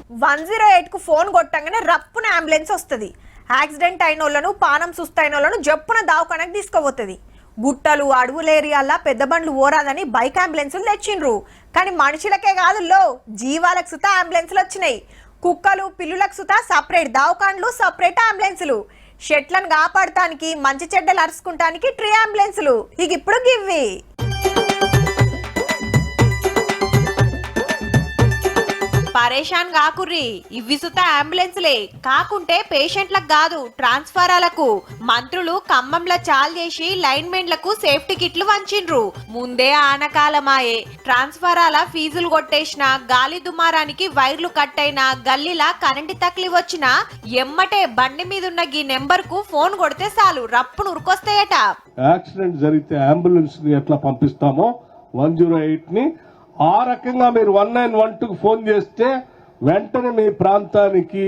108కు phone కొట్టంగానే రప్పున ambulance వస్తుంది. Accident అయిన వాళ్ళను, పానం సుస్తైన వాళ్ళను జప్పున దవాఖానకు తీసుకుపోతుంది. గుట్టలు అడవుల ఏరియాల్లో పెద్ద బండ్లు ఓరాదని బైక్ అంబులెన్సులు తెచ్చిండ్రు. కానీ మనుషులకే కాదు జీవాలకు సుతా అంబులెన్సులు వచ్చినాయి. కుక్కలు పిల్లులకు సుతా సపరేట్ దవాఖాన్లు, సపరేట్ అంబులెన్సులు. షెట్లను కాపాడటానికి, మంచి చెడ్డలు అరుచుకుంటానికి ట్రీ అంబులెన్సులు. ఇక ఇప్పుడు గివ్వి పరేషాన్ కాకుర్రి, ఇవి సుత అంబులెన్స్లే కాకుంటే పేషెంట్లకు కాదు ట్రాన్స్ఫారాలకు. మంత్రులు ఖమ్మంలో చాల్ చేసి లైన్మెన్లకు సేఫ్టీ కిట్లు వంచిండ్రు. ముందే ఆనకాలమాయే ట్రాన్స్ఫారాల ఫీజులు కొట్టేసిన, గాలి దుమారానికి వైర్లు కట్ అయినా, గల్లీలా కరెంటు తక్లి వచ్చినా ఎమ్మటే బండి మీద ఉన్న ఈ నెంబర్ కు ఫోన్ కొడితే చాలు రప్పును ఉరుకొస్తాయట. యాక్సిడెంట్ జరిగితే అంబులెన్స్ ని ఎట్లా పంపిస్తామో 108 ని ఆ రకంగా మీరు 1912కు ఫోన్ చేస్తే వెంటనే మీ ప్రాంతానికి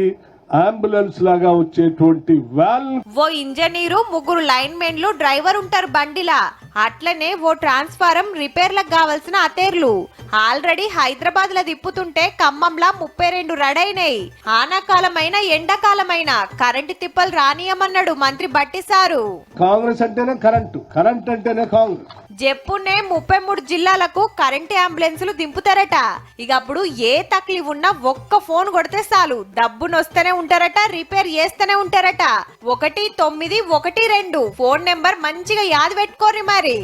అంబులెన్స్ లాగా వచ్చేటువంటి వ్యాన్. ఓ ఇంజనీరు, 3 లైన్ మెన్లు, డ్రైవర్ ఉంటారు బండిలా. అట్లనే ఓ ట్రాన్స్ఫారం రిపేర్లకు కావాల్సిన అతేర్లు. ఆల్రెడీ హైదరాబాద్ లో తిప్పుతుంటే ఖమ్మంలా 32 రెడైనాయి. ఆనాకాలమైన ఎండాకాలమైన కరెంటు తిప్పలు రానియమన్నాడు మంత్రి బట్టి సారు. కాంగ్రెస్ అంటేనే కరెంటు, కరెంట్ అంటేనే కాంగ్రెస్. జప్పునే 33 జిల్లాలకు కరెంటు అంబులెన్సులు దింపుతారట. ఇక అప్పుడు ఏ తక్లీఫ్ ఉన్నా ఒక్క ఫోన్ కొడితే చాలు డబ్బునొస్తేనే ఉంటారట, రిపేర్ చేస్తూనే ఉంటారట. 1912 ఫోన్ నెంబర్ మంచిగా యాద పెట్టుకోర్రి మరి.